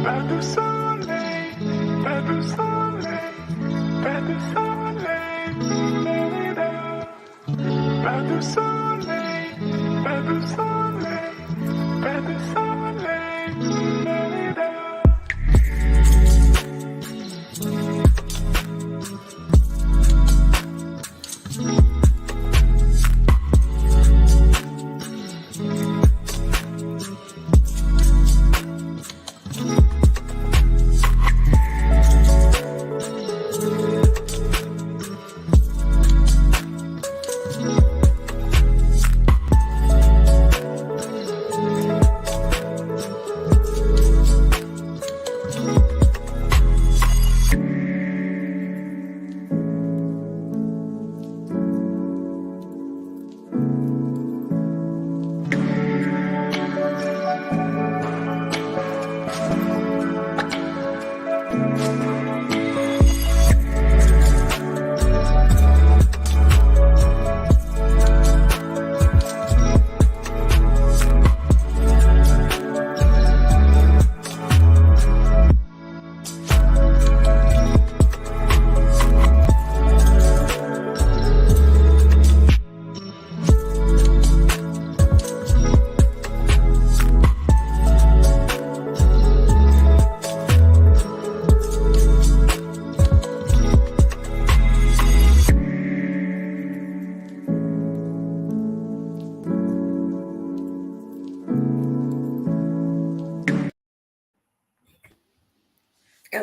Hello.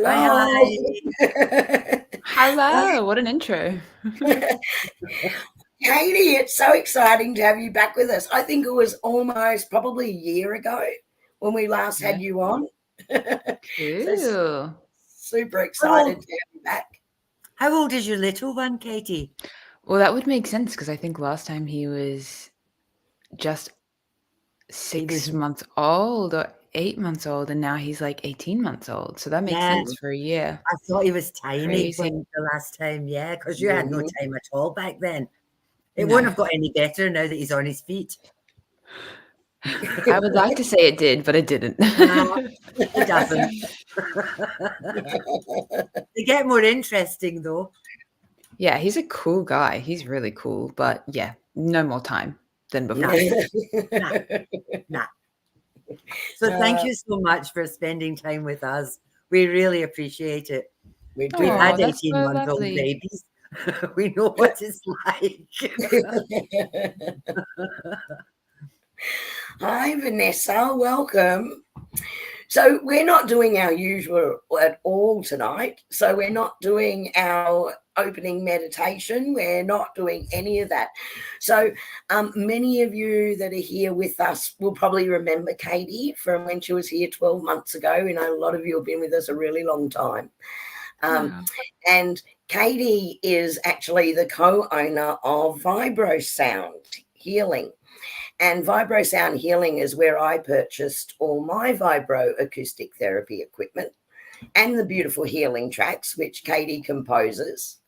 Hi. Hello. What an intro. Katie, it's so exciting to have you back with us. I think it was almost probably a year ago when we last had you on. Cool. So super excited to have you back. How old is your little one, Katie? Well, that would make sense because I think last time he was just 6 months old or 8 months old, and now he's like 18 months old. So that makes sense for a year. I thought he was tiny Crazy. when the last time, because you had no time at all back then. It wouldn't have got any better now that he's on his feet. I would like to say it did, but it didn't. It doesn't. They get more interesting, though. Yeah, he's a cool guy. He's really cool, but yeah, no more time than before. Nah. So thank you so much for spending time with us. We really appreciate it. We've had 18-month-old babies. We know what it's like. Hi, Vanessa. Welcome. So we're not doing our usual at all tonight. So we're not doing our opening meditation. We're not doing any of that. So many of you that are here with us will probably remember Katie from when she was here 12 months ago. You know, a lot of you have been with us a really long time. And Katie is actually the co-owner of Vibrosound Healing. And Vibrosound Healing is where I purchased all my vibroacoustic therapy equipment and the beautiful healing tracks, which Katie composes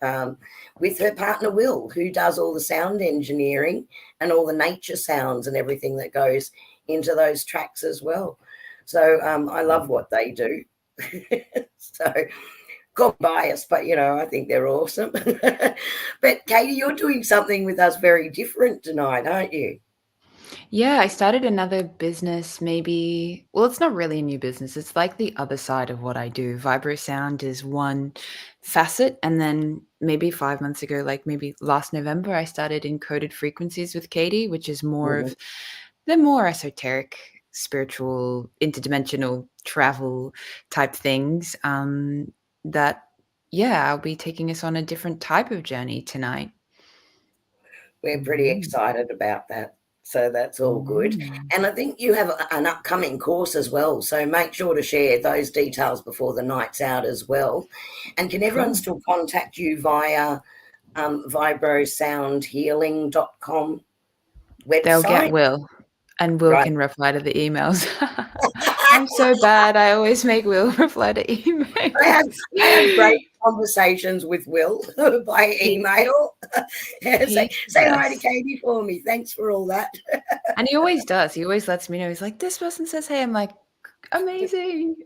with her partner, Will, who does all the sound engineering and all the nature sounds and everything that goes into those tracks as well. So I love what they do. So got biased, but, you know, I think they're awesome. But, Katie, you're doing something with us very different tonight, aren't you? Yeah, I started another business maybe. Well, it's not really a new business. It's like the other side of what I do. Vibrosound is one facet. And then maybe 5 months ago, like maybe last November, I started Encoded Frequencies with Katie, which is more of the more esoteric, spiritual, interdimensional travel type things that, I'll be taking us on a different type of journey tonight. We're pretty excited about that. So that's all good. And I think you have an upcoming course as well. So make sure to share those details before the night's out as well. And can everyone still contact you via vibrosoundhealing.com website? They'll get Will, and Will can reply to the emails. I'm so bad. I always make Will reply to emails. I have great conversations with Will by email. Say hi to Katie for me. Thanks for all that. And he always does. He always lets me know. He's like, this person says, hey. I'm like, Amazing.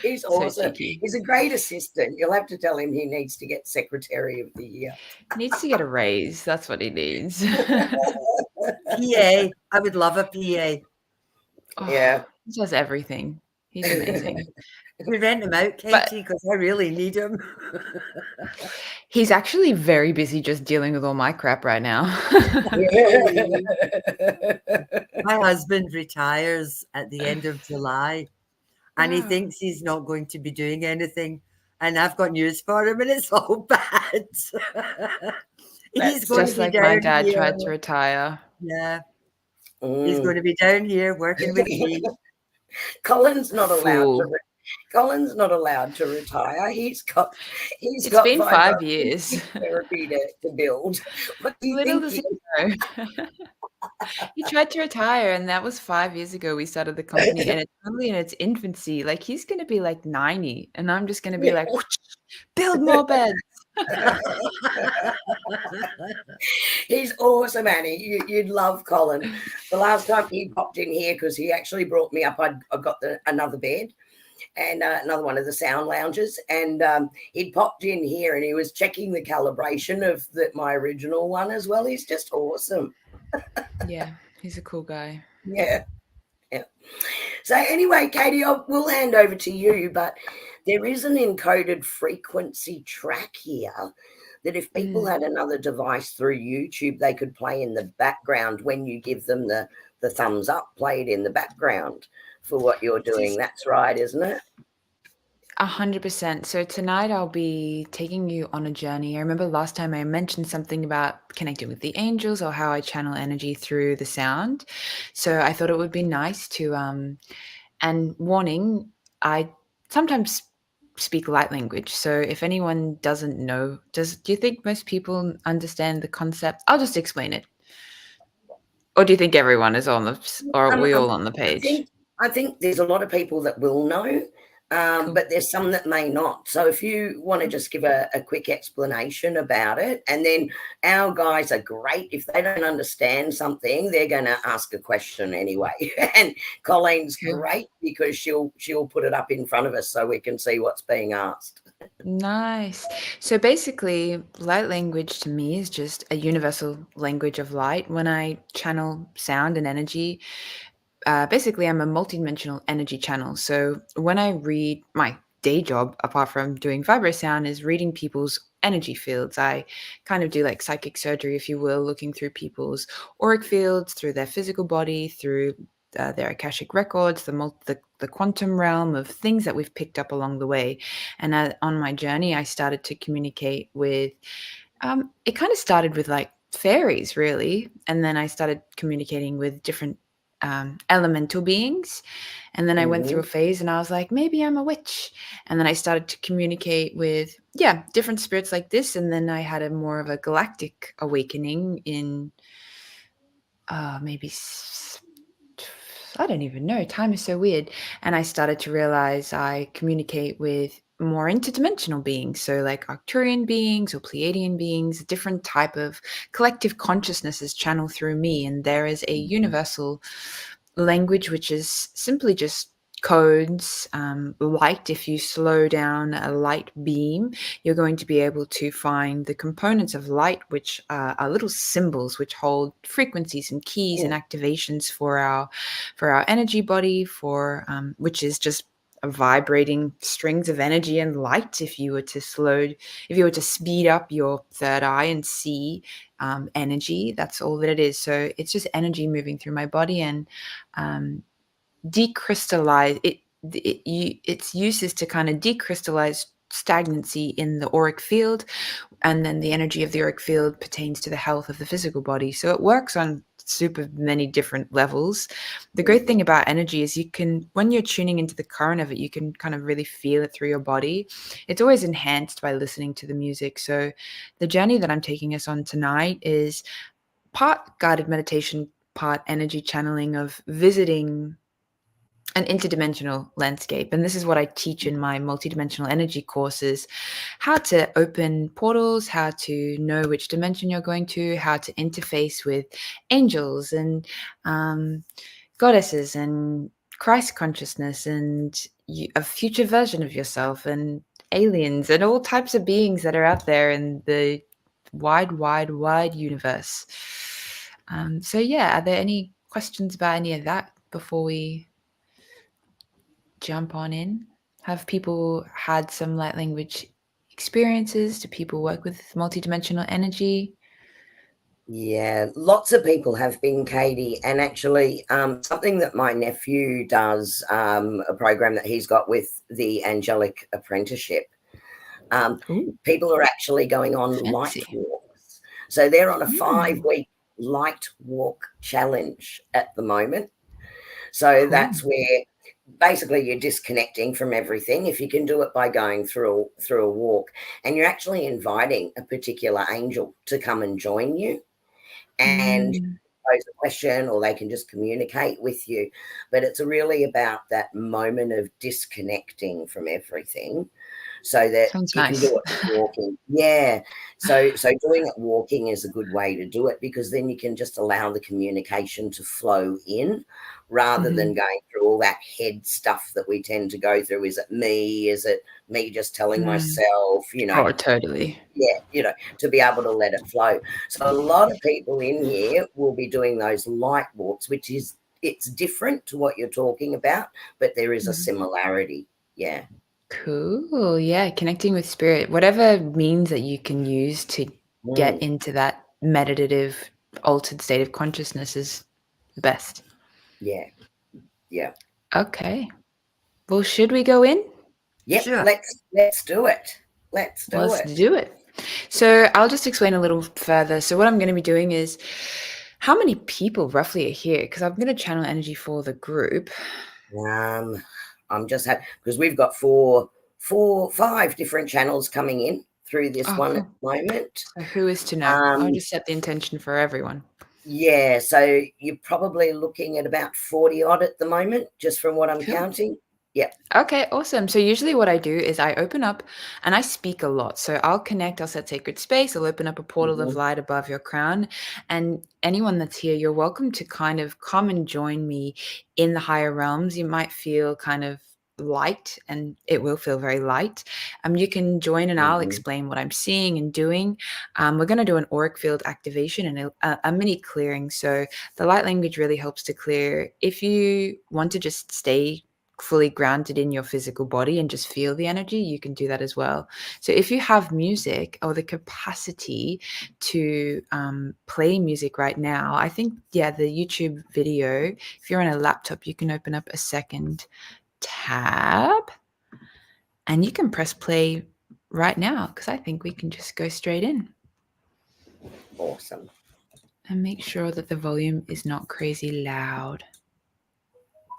He's So awesome. cheeky. He's a great assistant. You'll have to tell him he needs to get Secretary of the Year. Needs to get a raise. That's what he needs. PA. I would love a PA. Yeah. He does everything. He's amazing. We rent him out, Katie, because I really need him. He's actually very busy just dealing with all my crap right now. My husband retires at the end of July, and he Wow. thinks he's not going to be doing anything. And I've got news for him, and it's all bad. He's going Just to be like down my dad here. tried to retire. Yeah. He's going to be down here working with me. Colin's not allowed Fool. to. Colin's not allowed to retire. He's got It's been 5 years. therapy to build. What do you Little think? does he know. He tried to retire, and that was 5 years ago we started the company, and it's only in its infancy. Like, he's gonna be, like, 90, and I'm just gonna be like, "Build more beds." He's awesome, Annie. You'd love Colin. The last time he popped in here, because he actually brought me up, I got another bed and another one of the sound lounges, and he popped in here and he was checking the calibration of my original one as well. He's just awesome. Yeah, he's a cool guy. Yeah. So anyway, Katie, we'll hand over to you, but there is an encoded frequency track here that if people had another device through YouTube, they could play in the background when you give them the thumbs up, play it in the background for what you're doing. That's right, isn't it? 100%. So tonight I'll be taking you on a journey. I remember last time I mentioned something about connecting with the angels or how I channel energy through the sound. So I thought it would be nice to, and warning, I sometimes speak light language. So if anyone doesn't know, do you think most people understand the concept? I'll just explain it. Or do you think everyone is or are we all on the page? I think there's a lot of people that will know. Cool. But there's some that may not. So if you want to just give a quick explanation about it, and then our guys are great. If they don't understand something, they're going to ask a question anyway. And Colleen's great because she'll put it up in front of us so we can see what's being asked. Nice. So basically, light language to me is just a universal language of light. When I channel sound and energy, basically I'm a multidimensional energy channel. So when I read, my day job, apart from doing Vibrosound, is reading people's energy fields. I kind of do like psychic surgery, if you will, looking through people's auric fields, through their physical body, through their Akashic records, the quantum realm of things that we've picked up along the way. And on my journey, I started to communicate with, it kind of started with like fairies, really. And then I started communicating with different elemental beings. And then I went through a phase and I was like, maybe I'm a witch. And then I started to communicate with, different spirits like this. And then I had a more of a galactic awakening in maybe, I don't even know. Time is so weird. And I started to realize I communicate with more interdimensional beings. So like Arcturian beings or Pleiadian beings, a different type of collective consciousness is channeled through me. And there is a universal language, which is simply just codes, light. If you slow down a light beam, you're going to be able to find the components of light, which are little symbols which hold frequencies and keys and activations for our energy body, which is just vibrating strings of energy and light. If you were to speed up your third eye and see energy, that's all that it is. So it's just energy moving through my body, and decrystallize it. Its use is to kind of decrystallize stagnancy in the auric field, and then the energy of the auric field pertains to the health of the physical body. So it works on super many different levels. The great thing about energy is you can, when you're tuning into the current of it, you can kind of really feel it through your body. It's always enhanced by listening to the music. So the journey that I'm taking us on tonight is part guided meditation, part energy channeling, of visiting an interdimensional landscape. And this is what I teach in my multidimensional energy courses: how to open portals, how to know which dimension you're going to, how to interface with angels and goddesses and Christ consciousness and a future version of yourself and aliens and all types of beings that are out there in the wide universe. So yeah, are there any questions about any of that before we jump on in? Have people had some light language experiences? Do people work with multidimensional energy? Yeah, lots of people have been, Katie, and actually something that my nephew does, a program that he's got with the Angelic Apprenticeship. People are actually going on light walks. So they're on a 5-week light walk challenge at the moment. So that's where basically you're disconnecting from everything. If you can do it by going through a walk, and you're actually inviting a particular angel to come and join you and pose a question, or they can just communicate with you. But it's really about that moment of disconnecting from everything, so that you can do it walking. Yeah. So doing it walking is a good way to do it, because then you can just allow the communication to flow in, rather than going through all that head stuff that we tend to go through. Is it me? Is it me just telling myself, Oh, totally. Yeah, to be able to let it flow. So a lot of people in here will be doing those light walks, which is, it's different to what you're talking about, but there is a similarity. Yeah. Cool. Yeah, connecting with spirit, whatever means that you can use to get into that meditative, altered state of consciousness is the best. Yeah. Yeah. Okay. Well, should we go in? Yep. Sure. Let's do it. Let's do it. So I'll just explain a little further. So what I'm going to be doing is, how many people roughly are here? Because I'm going to channel energy for the group. I'm just happy because we've got 5 different channels coming in through this one at the moment. So who is to know? I'll just set the intention for everyone. Yeah, so you're probably looking at about 40 odd at the moment, just from what I'm counting. Yeah. Okay, awesome. So usually what I do is I open up and I speak a lot. So I'll connect, I'll set sacred space, I'll open up a portal of light above your crown. And anyone that's here, you're welcome to kind of come and join me in the higher realms. You might feel kind of light, and it will feel very light. You can join and I'll explain what I'm seeing and doing. We're going to do an auric field activation and a mini clearing. So the light language really helps to clear. If you want to just stay fully grounded in your physical body and just feel the energy, you can do that as well. So if you have music or the capacity to play music right now, I think, the YouTube video, if you're on a laptop, you can open up a second tab and you can press play right now, because I think we can just go straight in. Awesome. And make sure that the volume is not crazy loud.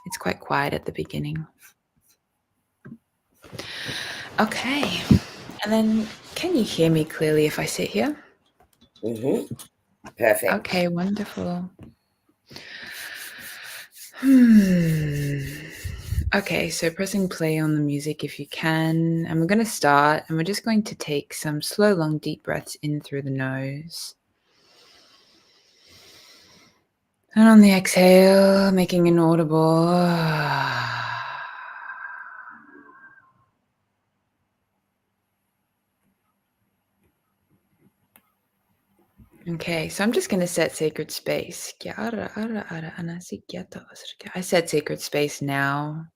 It's quite quiet at the beginning. Okay. And then can you hear me clearly if I sit here? Perfect. Okay, wonderful. Okay, so pressing play on the music if you can. And we're going to start, and we're just going to take some slow, long, deep breaths in through the nose. And on the exhale, making an audible. Okay, so I'm just going to set sacred space. I set sacred space now.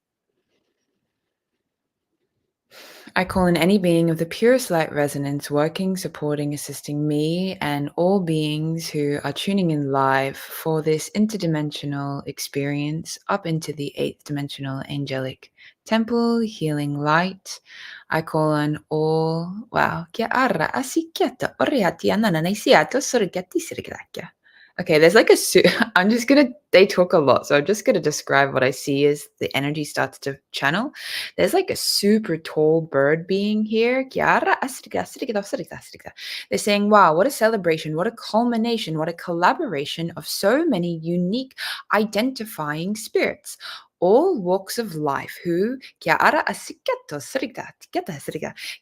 I call in any being of the purest light resonance, working, supporting, assisting me, and all beings who are tuning in live for this interdimensional experience up into the 8th dimensional angelic temple, healing light. I call on all. Wow. Okay, there's like they talk a lot, so I'm just going to describe what I see as the energy starts to channel. There's like a super tall bird being here. They're saying, wow, what a celebration, what a culmination, what a collaboration of so many unique identifying spirits. All walks of life who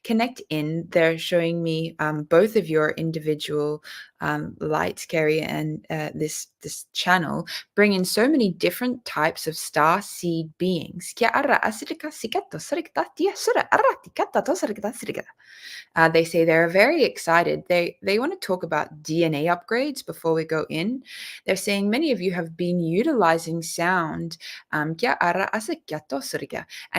connect in. They're showing me both of your individual lights, Kerrie, and this channel bring in so many different types of star seed beings. They say they're very excited. They want to talk about DNA upgrades before we go in. They're saying many of you have been utilizing sound and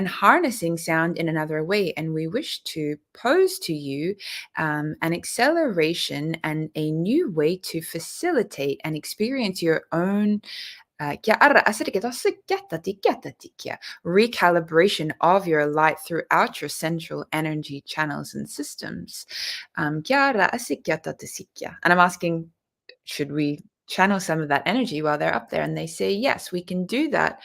harnessing sound in another way, and we wish to pose to you an acceleration and a new way to facilitate and experience your own recalibration of your light throughout your central energy channels and systems. And I'm asking, should we channel some of that energy while they're up there? And they say, yes, we can do that.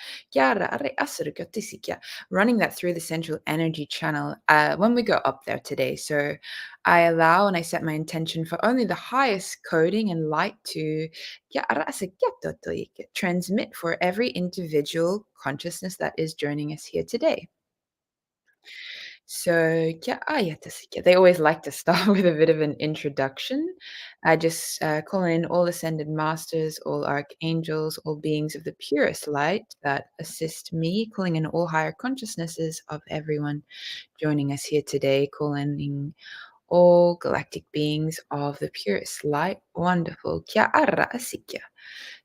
Running that through the central energy channel when we go up there today. So I allow and I set my intention for only the highest coding and light to transmit for every individual consciousness that is joining us here today. So, they always like to start with a bit of an introduction. I just call in all ascended masters, all archangels, all beings of the purest light that assist me, calling in all higher consciousnesses of everyone joining us here today, calling in all galactic beings of the purest light. Wonderful.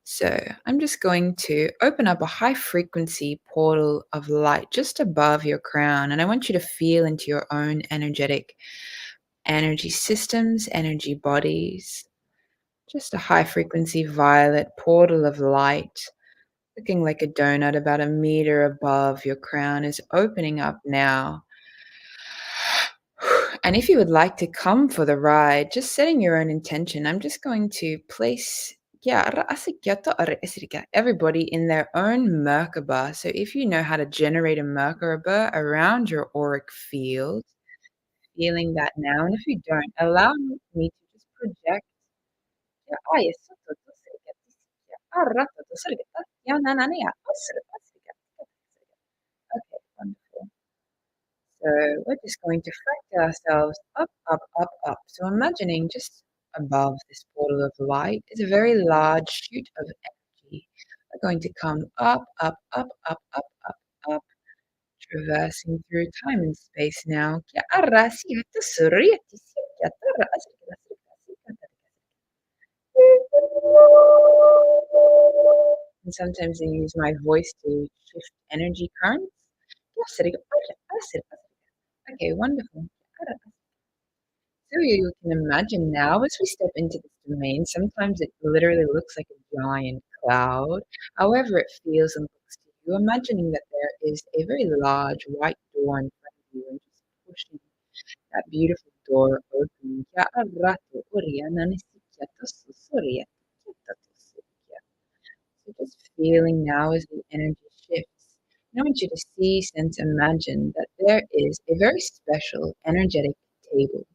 So I'm just going to open up a high frequency portal of light just above your crown. And I want you to feel into your own energy systems, energy bodies. Just a high frequency violet portal of light, looking like a donut about a meter above your crown, is opening up now. And if you would like to come for the ride, just setting your own intention, I'm just going to place everybody in their own Merkaba. So if you know how to generate a Merkaba around your auric field, feeling that now. And if you don't, allow me to just project. Okay, wonderful. So we're just going to fractal ourselves up, up, up, up. So imagining just above this portal of light is a very large shoot of energy. We're going to come up, up, up, up, up, up, up, traversing through time and space now. And sometimes I use my voice to shift energy currents. Okay, wonderful. So you can imagine now as we step into this domain, sometimes it literally looks like a giant cloud. However it feels and looks to you, imagining that there is a very large white door in front of you and just pushing that beautiful door open. So just feeling now as the energy shifts. I want you to see, sense, imagine that there is a very special energetic table,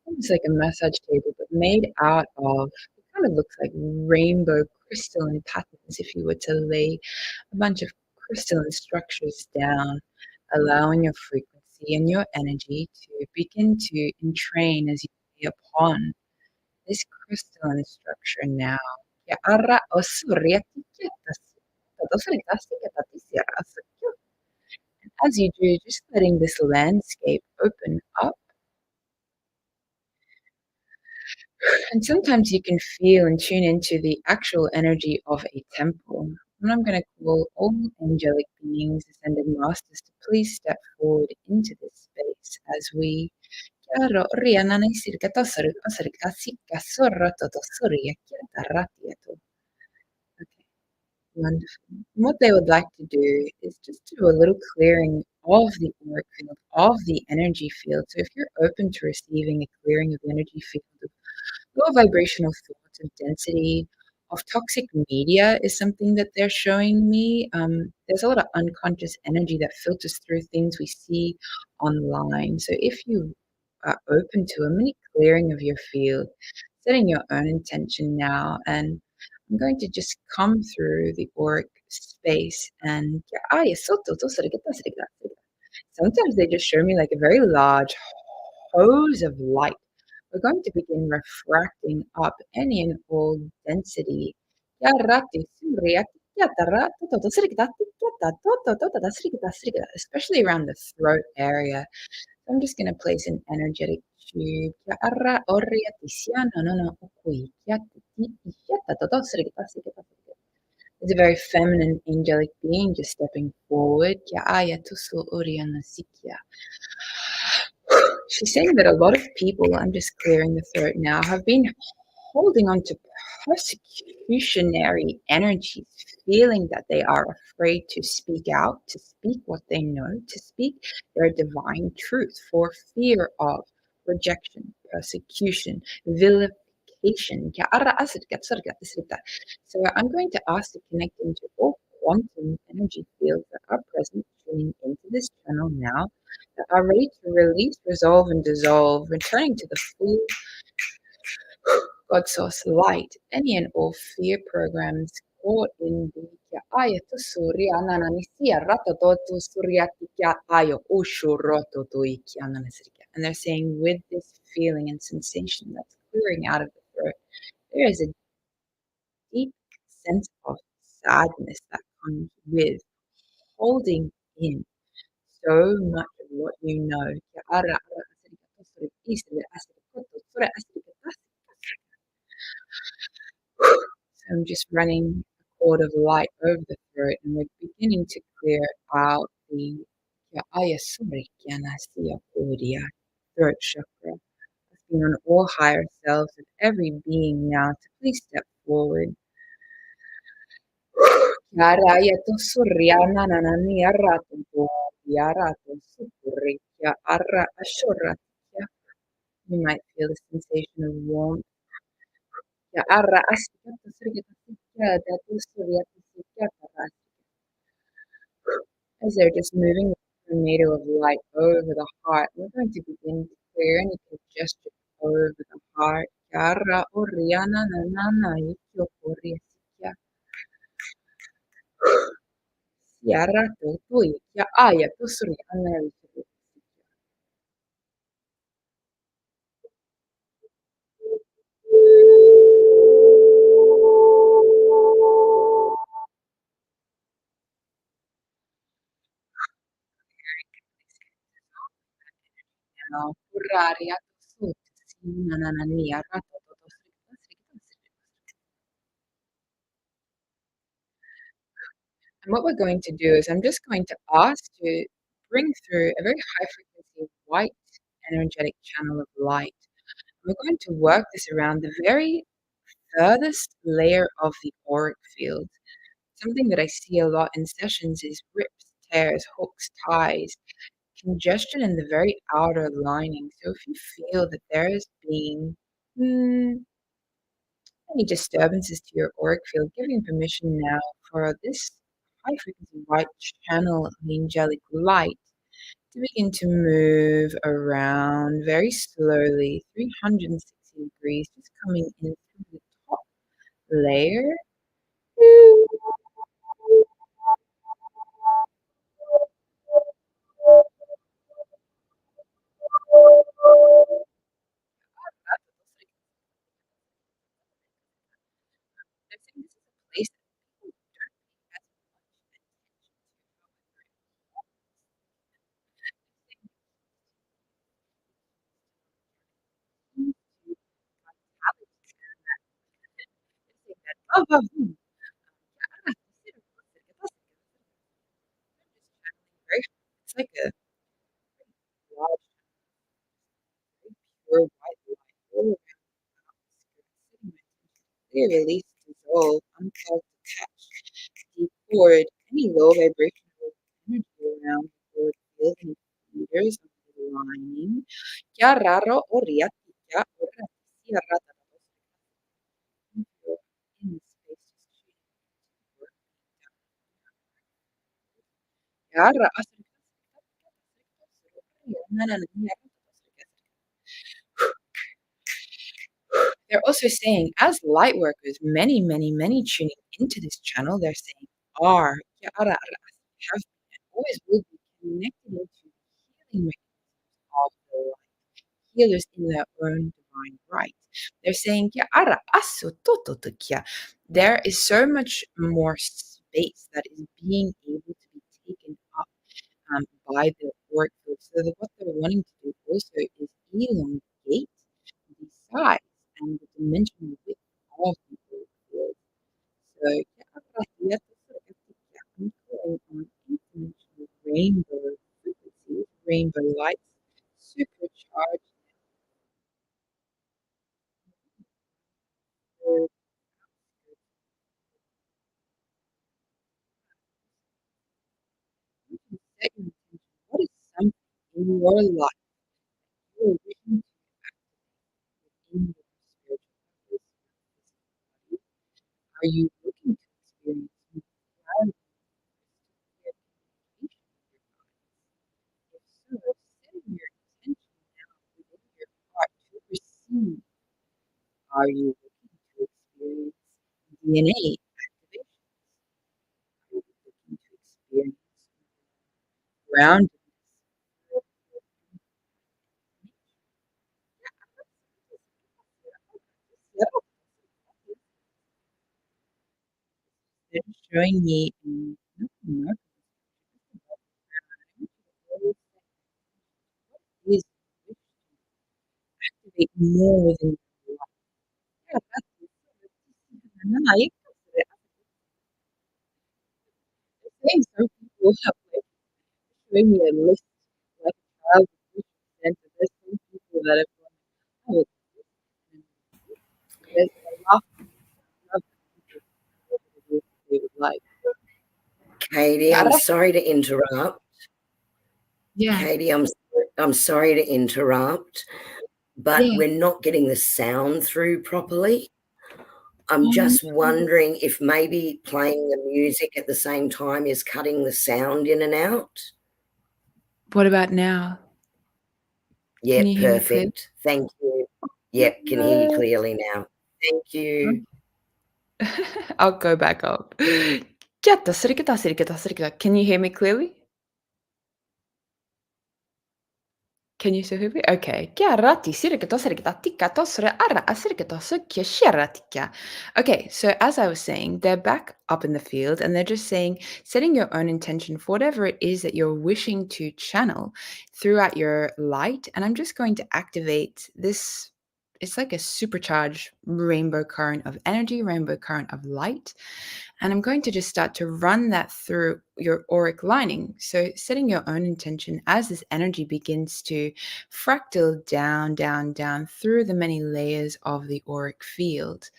almost like a massage table, but made out of, it kind of looks like rainbow crystalline patterns if you were to lay a bunch of crystalline structures down, allowing your frequency and your energy to begin to entrain as you lay upon this crystalline structure now. As you do, just letting this landscape open up. And sometimes you can feel and tune into the actual energy of a temple. And I'm going to call all angelic beings, ascended masters, to please step forward into this space as we Okay, wonderful. And what they would like to do is just do a little clearing of the auric field, of the energy field. So if you're open to receiving a clearing of the energy field, of low vibrational thoughts, of density, of toxic media is something that they're showing me. There's a lot of unconscious energy that filters through things we see online. So if you are open to a mini clearing of your field, setting your own intention now, and I'm going to just come through the auric space and sometimes they just show me like a very large hose of light. we're going to begin refracting up any and all density, especially around the throat area. So I'm just going to place an energetic tube. It's a very feminine angelic being just stepping forward. She's saying that a lot of people, I'm just clearing the throat now, have been holding on to persecutionary energies, feeling that they are afraid to speak out, to speak what they know, to speak their divine truth for fear of rejection, persecution, vilification. So I'm going to ask to connect into all quantum energy fields that are present, tuning into this channel now, that are ready to release, resolve, and dissolve, returning to the full God source light, any and all fear programs caught in the ayatu surya nananisia ratototu suryatikya ayo ushurototu ikyananasirika. And they're saying with this feeling and sensation that's clearing out of the throat, there is a deep sense of sadness that comes with holding in so much of what you know. So I'm just running a cord of light over the throat, and we're beginning to clear out the throat chakra. Asking on all higher selves of every being now to please step forward. You might feel the sensation of warmth. As they're just moving the tornado of light over the heart, we're going to begin to clear any congestion over the heart. And what we're going to do is I'm just going to ask to bring through a very high frequency white energetic channel of light. We're going to work this around the very furthest layer of the auric field. Something that I see a lot in sessions is rips, tears, hooks, ties, congestion in the very outer lining. So if you feel that there has been any disturbances to your auric field, giving permission now for this high frequency white channel of the angelic light to begin to move around very slowly, 360 degrees, just coming in through the top layer. They're saying this is a place that people don't pay as much attention to vitality and that they're saying that it's like a large, pure white light all around clear, release, dissolve, unplug, detach, decord any low vibrational energy around the cord field, any feeders of the lining. Kya raro oriati kya orati rata in the space they're also saying, as light workers, many, many, many tuning into this channel, they're saying, are, have been, and always will be connected into healing mechanisms of the light, healers in their own mind right. They're saying, "Kia ara asu tototu kia." There is so much more space that is being able to be taken up by the auric field. So that what they're wanting to do also is elongate the size and the dimensional width of the auric field. So yeah, I'm calling on eight-dimensional rainbow frequencies, rainbow lights, supercharged for set your intention. What is something in your life you're wishing to in your spiritual practice? Are you looking to experience more clarity, clear communication with your guides? If so, setting your intention now within your heart to receive. Are you looking to experience DNA activation? Are you looking to experience groundedness? They're showing me is activate more than your life. Yeah, that's it. Saying some people have like showing me a list like a child with vision center. There's some people that have gone, oh, there's a lot of people what it is that they would like. Katie, I'm sorry to interrupt. Yeah. Katie, I'm sorry to interrupt, but Yeah. we're not getting the sound through properly. I'm Oh, just wondering if maybe playing the music at the same time is cutting the sound in and out. what about now? Yeah, Can you hear me clearly? perfect. Thank you. Yep, can hear you clearly now. Thank you. I'll go back up. Can you hear me clearly? Can you still hear me? Okay. Okay, so as I was saying, they're back up in the field and they're just saying, setting your own intention for whatever it is that you're wishing to channel throughout your light. And I'm just going to activate this. It's like a supercharged rainbow current of energy, rainbow current of light. And I'm going to just start to run that through your auric lining. So, setting your own intention as this energy begins to fractal down, down, down through the many layers of the auric field.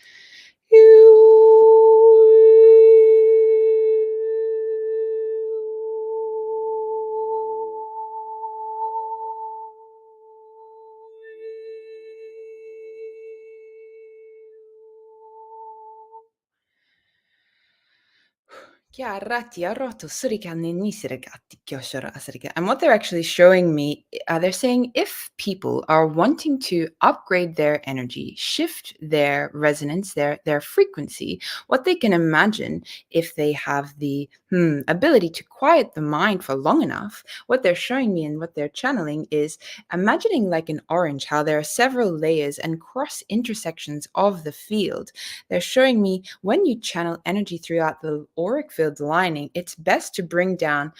And what they're actually showing me, they're saying if people are wanting to upgrade their energy, shift their resonance, their frequency, what they can imagine if they have the ability to quiet the mind for long enough, what they're showing me and what they're channeling is imagining like an orange, how there are several layers and cross intersections of the field. They're showing me when you channel energy throughout the auric field lining, it's best to bring down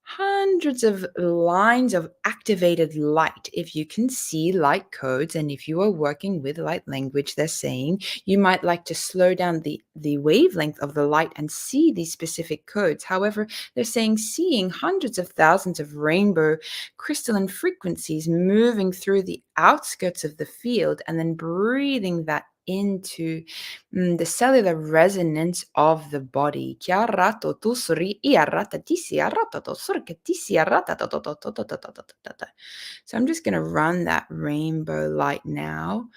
hundreds of lines of activated light. If you can see light codes and if you are working with light language, they're saying you might like to slow down the wavelength of the light and see these specific codes. However, they're saying seeing hundreds of thousands of rainbow crystalline frequencies moving through the outskirts of the field and then breathing that into the cellular resonance of the body. So I'm just going to run that rainbow light now.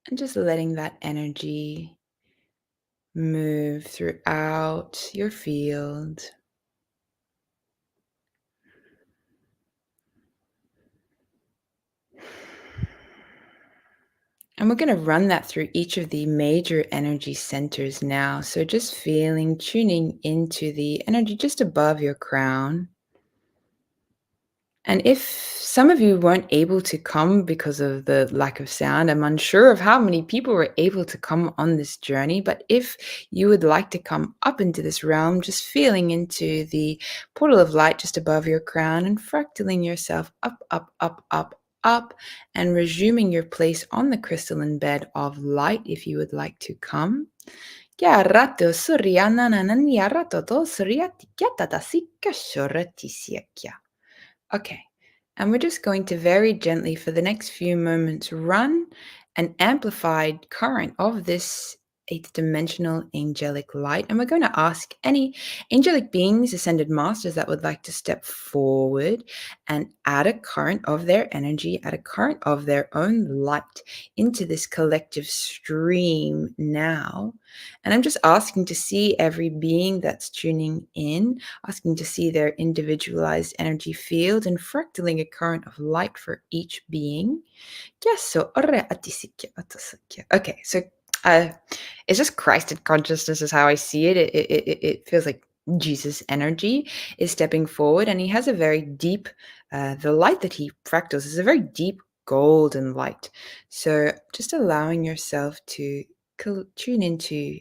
And just letting that energy move throughout your field. And we're going to run that through each of the major energy centers now. So just tuning into the energy just above your crown. And if some of you weren't able to come because of the lack of sound, I'm unsure of how many people were able to come on this journey. But if you would like to come up into this realm, just feeling into the portal of light just above your crown and fractaling yourself up, up, up, up, up, and resuming your place on the crystalline bed of light if you would like to come. Okay, and we're just going to very gently for the next few moments run an amplified current of this eighth dimensional angelic light. And we're going to ask any angelic beings, ascended masters that would like to step forward and add a current of their energy, add a current of their own light into this collective stream now. And I'm just asking to see every being that's tuning in, asking to see their individualized energy field and fractaling a current of light for each being. Okay, so it's just Christed consciousness is how I see it. It feels like Jesus energy is stepping forward, and he has a very deep, the light that he fractals is a very deep golden light. So just allowing yourself to tune into,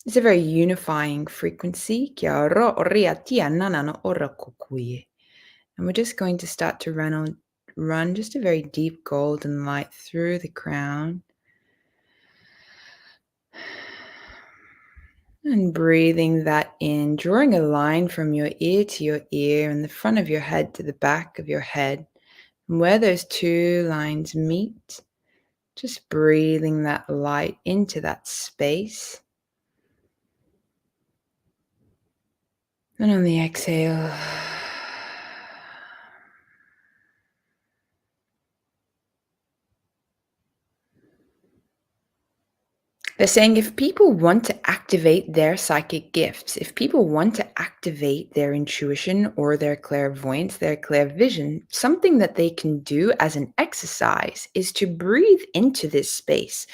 it's a very unifying frequency. And we're just going to start to run just a very deep golden light through the crown. And breathing that in, drawing a line from your ear to your ear and the front of your head to the back of your head. And where those two lines meet, just breathing that light into that space. And on the exhale, they're saying if people want to activate their psychic gifts, if people want to activate their intuition or their clairvoyance, their clairvision, something that they can do as an exercise is to breathe into this space,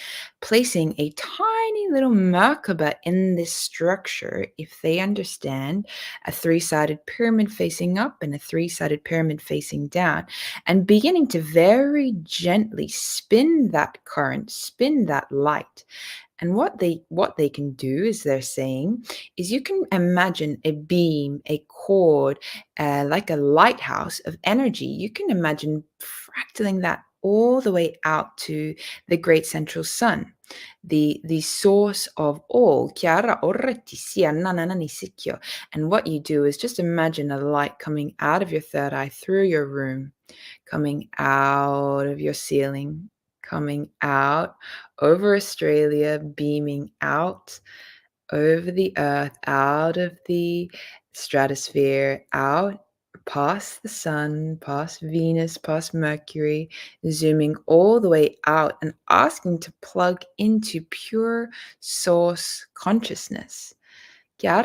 placing a tiny little Merkaba in this structure, if they understand a three-sided pyramid facing up and a three-sided pyramid facing down, and beginning to very gently spin that current, spin that light. And what they can do is they're saying is you can imagine a beam, a cord, like a lighthouse of energy. You can imagine fractaling that all the way out to the great central sun, the source of all. And what you do is just imagine a light coming out of your third eye through your room, coming out of your ceiling, coming out over Australia, beaming out over the earth, out of the stratosphere, out past the sun, past Venus, past Mercury, zooming all the way out and asking to plug into pure source consciousness. And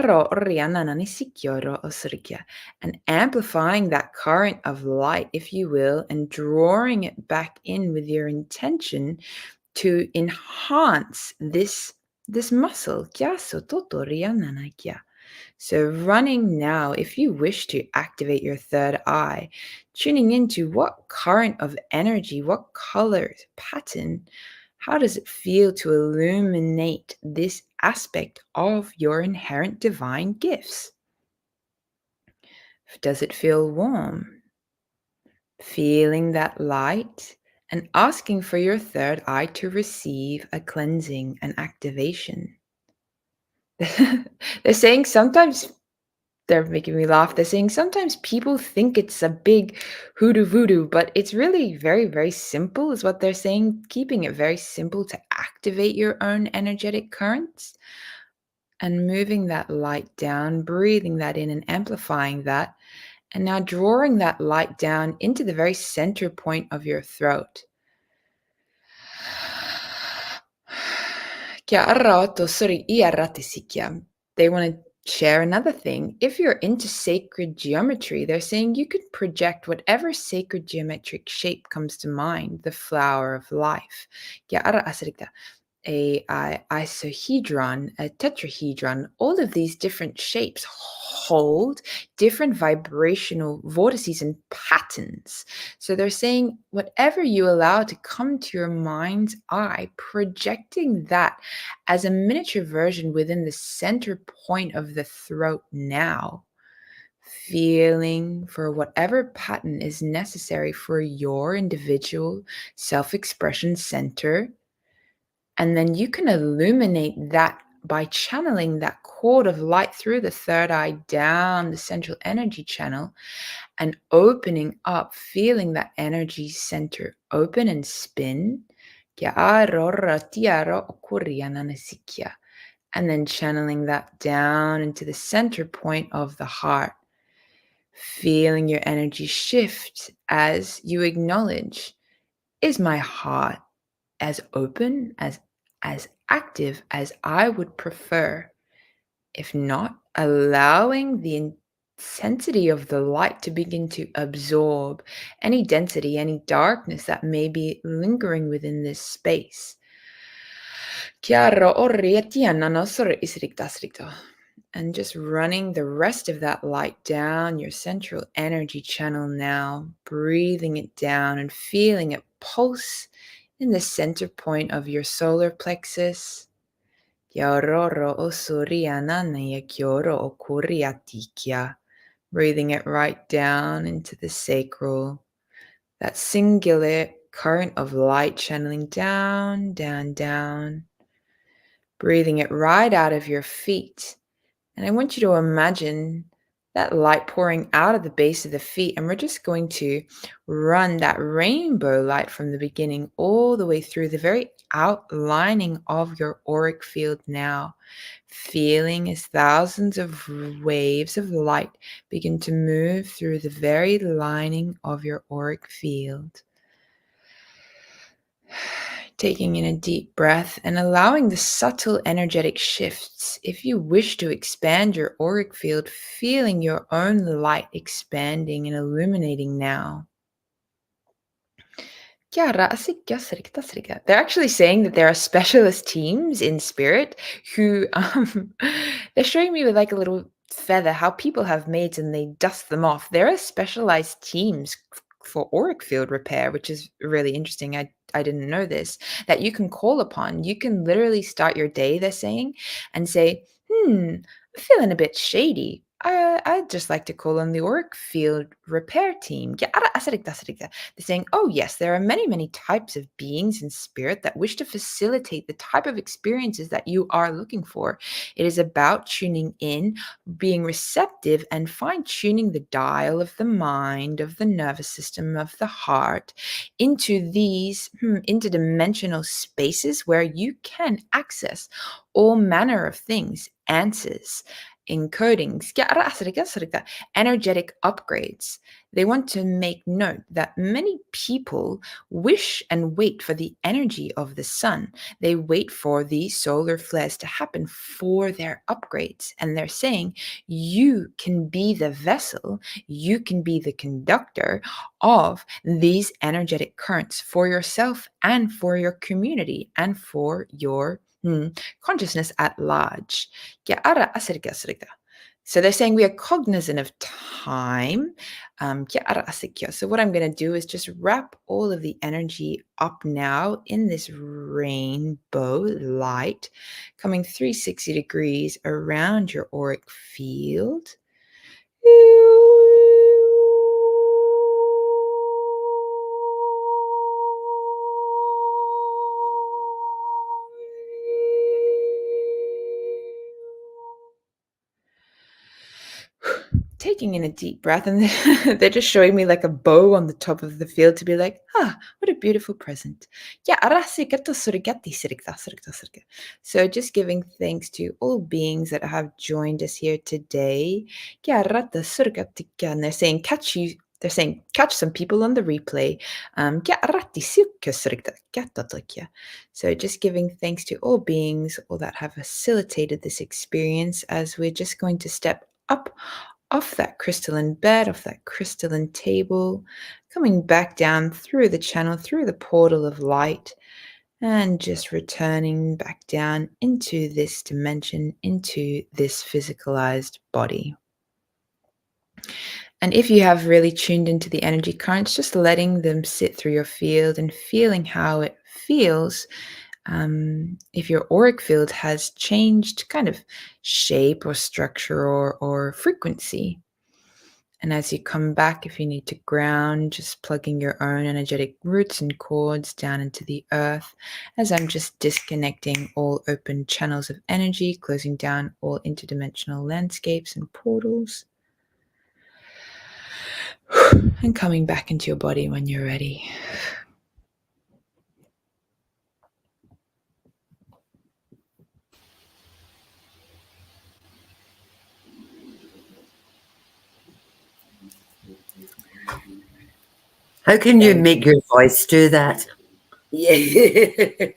amplifying that current of light, if you will, and drawing it back in with your intention to enhance this muscle. So running now, if you wish to activate your third eye, tuning into what current of energy, what color, pattern, how does it feel to illuminate this aspect of your inherent divine gifts? Does it feel warm? Feeling that light and asking for your third eye to receive a cleansing and activation. They're saying sometimes, they're making me laugh. They're saying sometimes people think it's a big hoodoo voodoo, but it's really very, very simple is what they're saying. Keeping it very simple to activate your own energetic currents and moving that light down, breathing that in and amplifying that. And now drawing that light down into the very center point of your throat. They want to share another thing. If you're into sacred geometry, they're saying you could project whatever sacred geometric shape comes to mind, the flower of life. A isohedron, a tetrahedron, all of these different shapes hold different vibrational vortices and patterns. So they're saying whatever you allow to come to your mind's eye, projecting that as a miniature version within the center point of the throat now. Feeling for whatever pattern is necessary for your individual self-expression center. And then you can illuminate that by channeling that cord of light through the third eye down the central energy channel and opening up, feeling that energy center open and spin. And then channeling that down into the center point of the heart. Feeling your energy shift as you acknowledge, is my heart as open, as active as I would prefer? If not, allowing the intensity of the light to begin to absorb any density, any darkness that may be lingering within this space. And just running the rest of that light down your central energy channel now, breathing it down and feeling it pulse in the center point of your solar plexus. Breathing it right down into the sacral, that singular current of light channeling down, down, down. Breathing it right out of your feet. And I want you to imagine that light pouring out of the base of the feet. And we're just going to run that rainbow light from the beginning all the way through the very outlining of your auric field now. Feeling as thousands of waves of light begin to move through the very lining of your auric field. Taking in a deep breath and allowing the subtle energetic shifts. If you wish to expand your auric field, feeling your own light expanding and illuminating now. They're actually saying that there are specialist teams in spirit who they're showing me with like a little feather how people have maids and they dust them off. There are specialized teams for auric field repair, which is really interesting. I didn't know this, that you can call upon. You can literally start your day, they're saying, and say, I'm feeling a bit shady. I'd just like to call on the auric field repair team. They're saying, oh yes, there are many, many types of beings in spirit that wish to facilitate the type of experiences that you are looking for. It is about tuning in, being receptive, and fine-tuning the dial of the mind, of the nervous system, of the heart, into these interdimensional spaces where you can access all manner of things, answers, encodings, energetic upgrades. They want to make note that many people wish and wait for the energy of the sun. They wait for the solar flares to happen for their upgrades. And they're saying you can be the vessel, you can be the conductor of these energetic currents for yourself and for your community and for your consciousness at large. So they're saying we are cognizant of time. So what I'm going to do is just wrap all of the energy up now in this rainbow light, coming 360 degrees around your auric field. Taking in a deep breath, and they're just showing me like a bow on the top of the field to be like, what a beautiful present. So just giving thanks to all beings that have joined us here today. And they're saying, catch you they're saying, catch some people on the replay. So just giving thanks to all beings, all that have facilitated this experience, as we're just going to step up off that crystalline bed, off that crystalline table, coming back down through the channel, through the portal of light, and just returning back down into this dimension, into this physicalized body. And if you have really tuned into the energy currents, just letting them sit through your field and feeling how it feels. If your auric field has changed kind of shape or structure or frequency. And as you come back, if you need to ground, just plugging your own energetic roots and cords down into the earth, as I'm just disconnecting all open channels of energy, closing down all interdimensional landscapes and portals, and coming back into your body when you're ready. How can you make your voice do that? Yeah.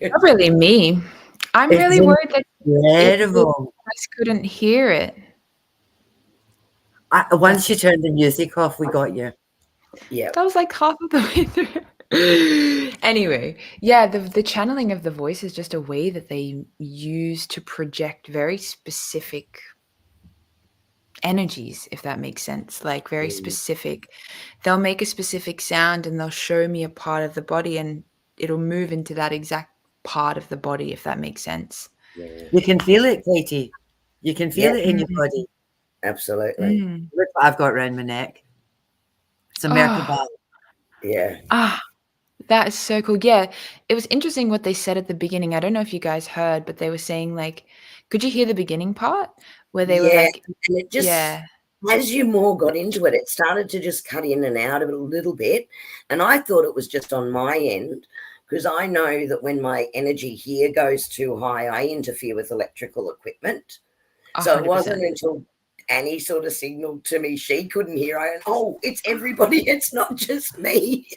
Not really me. I'm really worried that incredible. I couldn't hear it. Once you turned the music off, we got you. Yeah. That was like half of the way through. Anyway, yeah, the channeling of the voice is just a way that they use to project very specific energies, if that makes sense. Like very specific. They'll make a specific sound and they'll show me a part of the body and it'll move into that exact part of the body, if that makes sense. Yeah. You can feel it, Katie. You can feel it in your body. Absolutely. Look what I've got around my neck. It's a Merkabah. Yeah. That is so cool. Yeah, it was interesting what they said at the beginning. I don't know if you guys heard, but they were saying, like, could you hear the beginning part where they were like, and it just, as you more got into it, it started to just cut in and out of it a little bit. And I thought it was just on my end, because I know that when my energy here goes too high, I interfere with electrical equipment. 100%. So it wasn't until Annie sort of signaled to me she couldn't hear. I went, oh, it's everybody. It's not just me.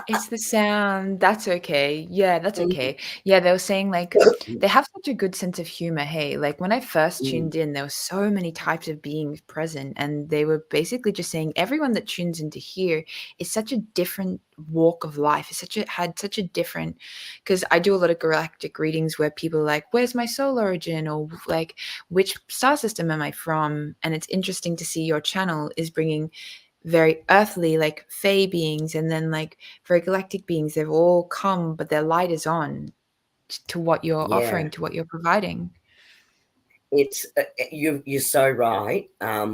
It's the sound. That's okay. Yeah, that's okay. Yeah, they were saying, like, they have such a good sense of humor. Hey, like when I first tuned in, there were so many types of beings present, and they were basically just saying everyone that tunes into here is such a different walk of life. It's had such a different, because I do a lot of galactic readings where people are like, where's my soul origin, or like, which star system am I from? And it's interesting to see your channel is bringing very earthly, like fae beings, and then like very galactic beings. They've all come, but their light is on to what you're offering, to what you're providing. It's you're so right.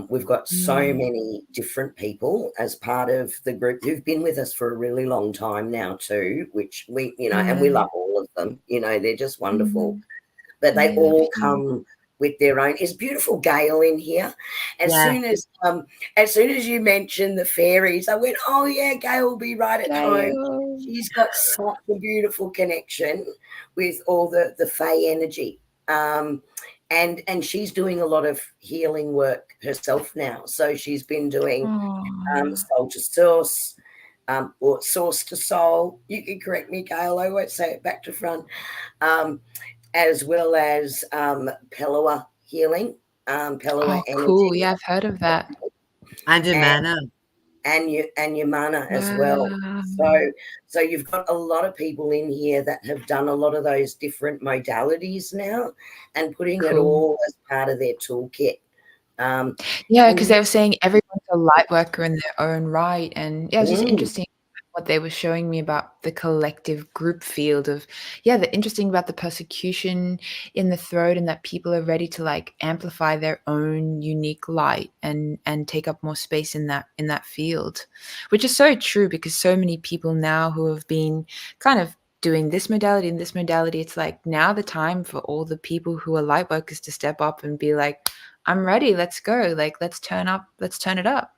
We've got so many different people as part of the group who've been with us for a really long time now too, which we, and we love all of them. They're just wonderful. But they all come with their own. It's beautiful Gail in here. As soon as you mentioned the fairies, I went, oh yeah, Gail will be right at home. She's got such a beautiful connection with all the fae energy. And she's doing a lot of healing work herself now. So she's been doing soul to source, or source to soul. You can correct me, Gail. I won't say it back to front. As well as Pellowah healing. Pellowah energy. Cool. Yeah, I've heard of that. And Yamana. And Yamana as well. So you've got a lot of people in here that have done a lot of those different modalities now and putting it all as part of their toolkit. Because they were saying everyone's a light worker in their own right. And yeah, it was just interesting what they were showing me about the collective group field of, the interesting about the persecution in the throat, and that people are ready to like amplify their own unique light and take up more space in that field, which is so true, because so many people now who have been kind of doing this modality and this modality, it's like now the time for all the people who are light workers to step up and be like, I'm ready, let's go, like let's turn it up.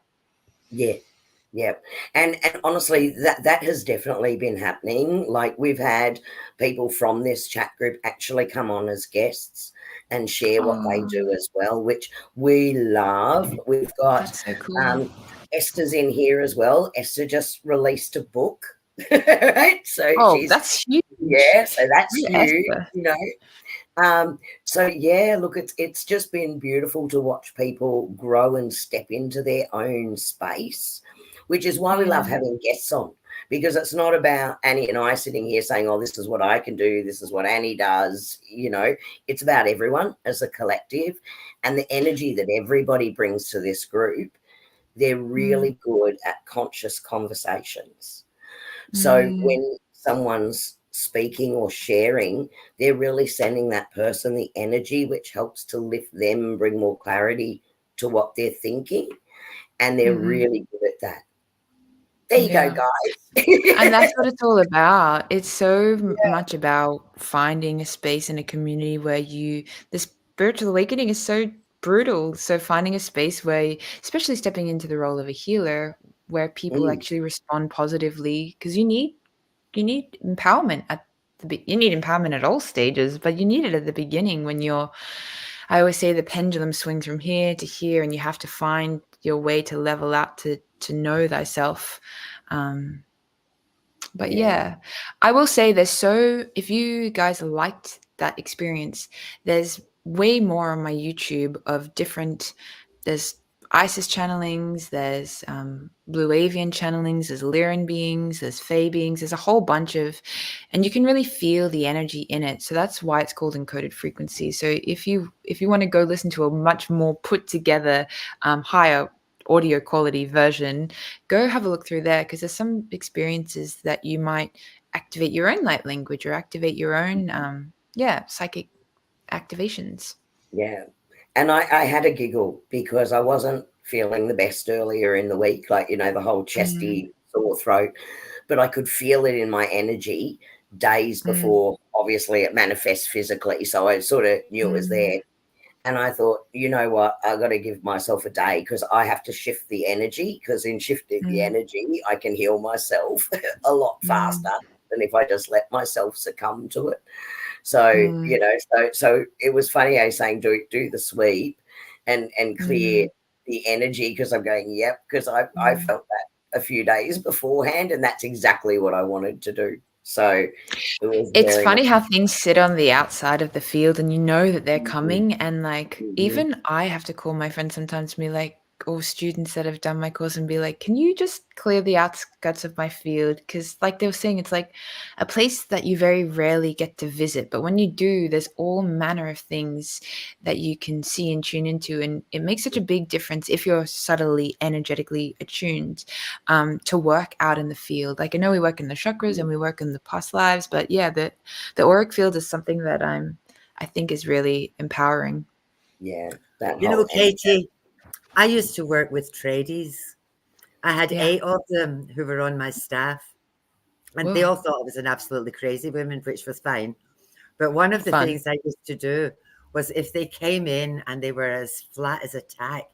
Yeah. And honestly, that has definitely been happening. Like we've had people from this chat group actually come on as guests and share what they do as well, which we love. We've got that's so cool. Esther's in here as well. Esther just released a book. Right? So that's huge. Yeah, so that's Yes, huge, you know. So yeah, look, it's just been beautiful to watch people grow and step into their own space, which is why we love having guests on, because it's not about Annie and I sitting here saying, oh, this is what I can do, this is what Annie does, you know. It's about everyone as a collective and the energy that everybody brings to this group. They're really good at conscious conversations. So when someone's speaking or sharing, they're really sending that person the energy, which helps to lift them, bring more clarity to what they're thinking. And they're really good at that. There you go, guys. And that's what it's all about. It's so much about finding a space in a community where the spiritual awakening is so brutal. So finding a space where, especially stepping into the role of a healer, where people actually respond positively, because you need empowerment you need empowerment at all stages, but you need it at the beginning when I always say the pendulum swings from here to here, and you have to find your way to level out to know thyself. But I will say if you guys liked that experience, there's way more on my YouTube of there's Isis channelings, there's Blue Avian channelings, there's Lyran beings, there's Fae beings, there's a whole bunch and you can really feel the energy in it. So that's why it's called Encoded Frequencies. So if you want to go listen to a much more put together, higher audio quality version, go have a look through there, because there's some experiences that you might activate your own light language or activate your own psychic activations. Yeah. And I had a giggle because I wasn't feeling the best earlier in the week, like, you know, the whole chesty sore throat, but I could feel it in my energy days before obviously it manifests physically. So I sort of knew it was there. And I thought, you know what, I got to give myself a day, because I have to shift the energy, because in shifting the energy, I can heal myself a lot faster than if I just let myself succumb to it. So, you know, so it was funny, I was saying do the sweep and clear the energy, because I'm going, yep, because I felt that a few days beforehand, and that's exactly what I wanted to do. So it's funny how things sit on the outside of the field and you know that they're coming. And like, even I have to call my friends sometimes to be like, or students that have done my course, and be like, can you just clear the outskirts of my field? Because like they were saying, it's like a place that you very rarely get to visit. But when you do, there's all manner of things that you can see and tune into. And it makes such a big difference if you're subtly energetically attuned to work out in the field. Like I know we work in the chakras and we work in the past lives, but yeah, the auric field is something that I think is really empowering. Yeah. You know, Katie, I used to work with tradies. I had 8 of them who were on my staff, and they all thought I was an absolutely crazy woman, which was fine. But one of the things I used to do was, if they came in and they were as flat as a tack,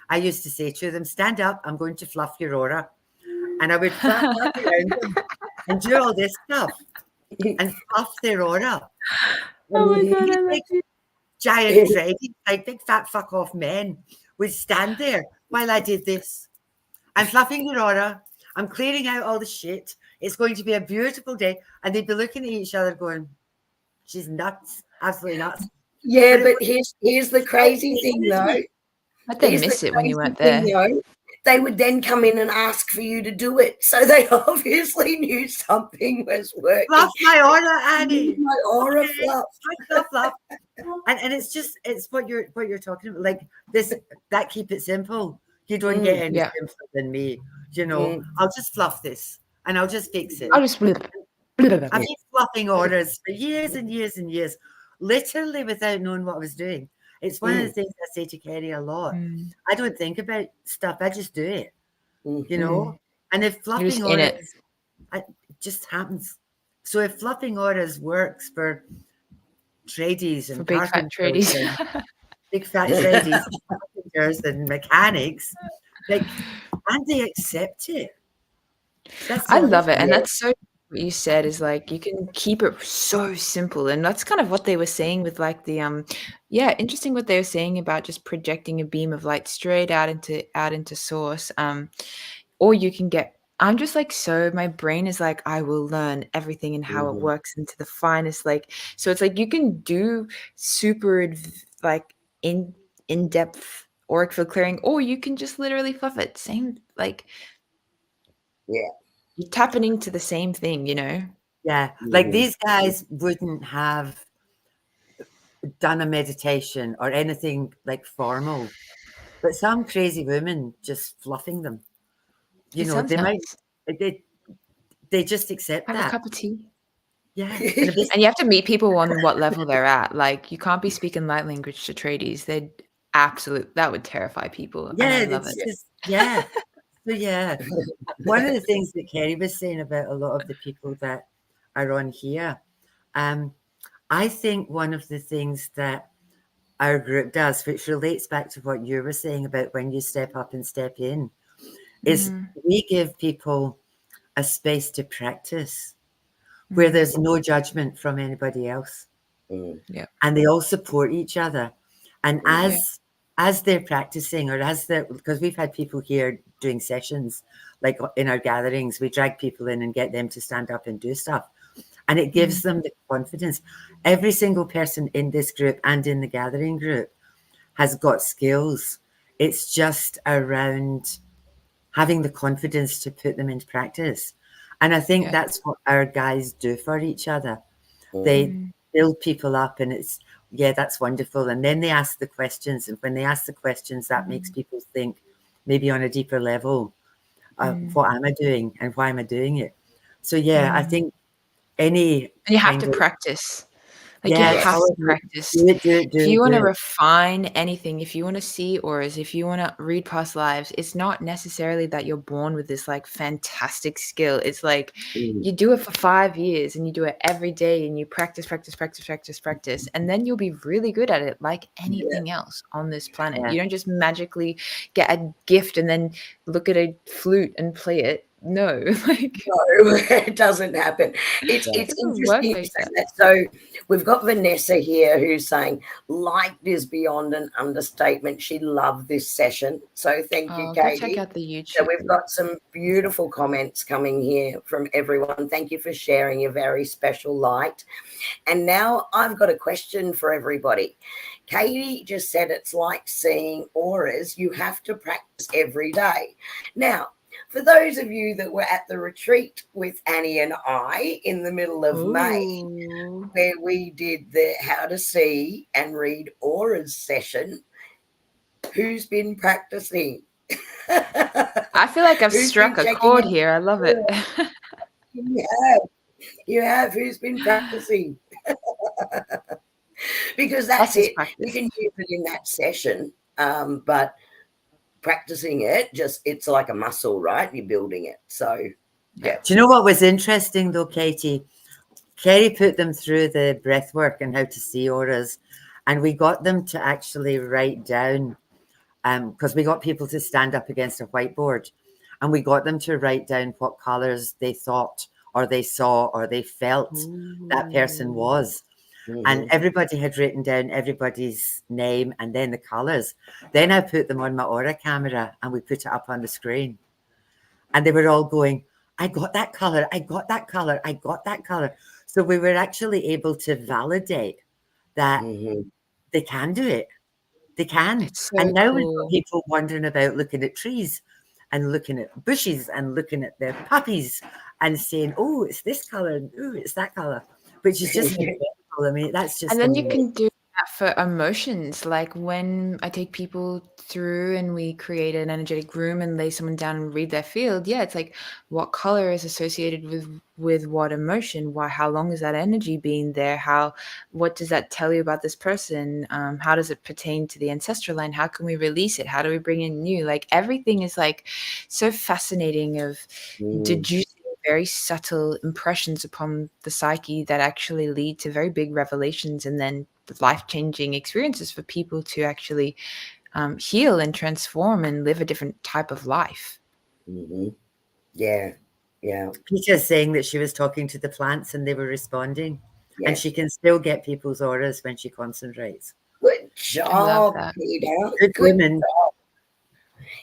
I used to say to them, stand up, I'm going to fluff your aura. And I would flap around them and do all this stuff and fluff their aura. Oh my God, I love you. Giant tradies, like big fat fuck off men, would stand there while I did this. I'm fluffing your aura. I'm clearing out all the shit. It's going to be a beautiful day. And they'd be looking at each other going, she's nuts, absolutely nuts. Yeah, but here's the crazy thing, though. I didn't miss it when you weren't there. They would then come in and ask for you to do it. So they obviously knew something was working. Fluff my aura, Annie. My aura fluff. Fluff. And it's what you're talking about. Like this, that keep it simple. You don't get any simpler than me. You know, I'll just fluff this and I'll just fix it. I'll just flip. I've been fluffing auras for years and years and years, literally without knowing what I was doing. It's one of the things I say to Kerrie a lot. I don't think about stuff. I just do it, you know? And if fluffing auras, it just happens. So if fluffing auras works for tradies and big fat tradies, big fat tradies, carpenters and mechanics, like, and they accept it. I love it. And that's so what you said is like you can keep it so simple, and that's kind of what they were saying with like the interesting what they were saying about just projecting a beam of light straight out into source. Or you can get, I'm just like, so my brain is like, I will learn everything and how it works into the finest, like, so it's like you can do super like in-depth auric field clearing, or you can just literally fluff it. Same, like, yeah, you're tapping into the same thing, Yeah, like these guys wouldn't have done a meditation or anything like formal, but some crazy woman just fluffing them. It sounds they nice. might they just accept Have a that. cup of tea. Yeah, And you have to meet people on what level they're at. Like, you can't be speaking light language to tradies. That would terrify people. yeah, And I love it. just, yeah. So yeah, one of the things that Kerrie was saying about a lot of the people that are on here, I think one of the things that our group does, which relates back to what you were saying about when you step up and step in, is we give people a space to practice where there's no judgment from anybody else. Yeah. And they all support each other. And as they're practicing, or because we've had people here doing sessions, like in our gatherings, we drag people in and get them to stand up and do stuff. And it gives them the confidence. Every single person in this group and in the gathering group has got skills. It's just around having the confidence to put them into practice. And I think that's what our guys do for each other. They build people up, and that's wonderful. And then they ask the questions. And when they ask the questions, that makes people think maybe on a deeper level, what am I doing and why am I doing it? So, I think And you have to practice. Like, you have to practice. Do it. If you want to refine anything, if you want to see auras, if you want to read past lives, it's not necessarily that you're born with this like fantastic skill. It's like you do it for 5 years and you do it every day and you practice, and then you'll be really good at it, like anything else on this planet. You don't just magically get a gift and then look at a flute and play it. No, like, no, it doesn't happen. It's interesting to say that. So we've got Vanessa here who's saying light is beyond an understatement. She loved this session. So thank you, Katie. Go check out the YouTube. So we've got some beautiful comments coming here from everyone. Thank you for sharing your very special light. And now I've got a question for everybody. Katie just said it's like seeing auras. You have to practice every day. Now, for those of you that were at the retreat with Annie and I in the middle of May, where we did the How to See and Read Auras session, who's been practicing? I feel like I've struck a chord here. I love it. You have. Who's been practicing? Because that's it. You can use it in that session, but practicing it, it's like a muscle, right? You're building it. So do you know what was interesting though, Katie? Kerrie put them through the breath work and how to see auras, and we got them to actually write down, because we got people to stand up against a whiteboard, and we got them to write down what colors they thought or they saw or they felt that person was. And everybody had written down everybody's name and then the colors. Then I put them on my aura camera and we put it up on the screen. And they were all going, I got that color. I got that color. I got that color. So we were actually able to validate that they can do it. They can. So and now we've got people wandering about looking at trees and looking at bushes and looking at their puppies and saying, oh, it's this color. And oh, it's that color. Which is just incredible. I mean, that's just. And then you can do that for emotions. Like when I take people through and we create an energetic room and lay someone down and read their field. Yeah, it's like what color is associated with what emotion? Why? How long has that energy been there? What does that tell you about this person? How does it pertain to the ancestral line? How can we release it? How do we bring in new? Like everything is like so fascinating of deducing very subtle impressions upon the psyche that actually lead to very big revelations and then life-changing experiences for people to actually heal and transform and live a different type of life. Yeah. Yeah. Peter's saying that she was talking to the plants and they were responding. Yeah. And she can still get people's auras when she concentrates. Good job, Peter. Good women. Job.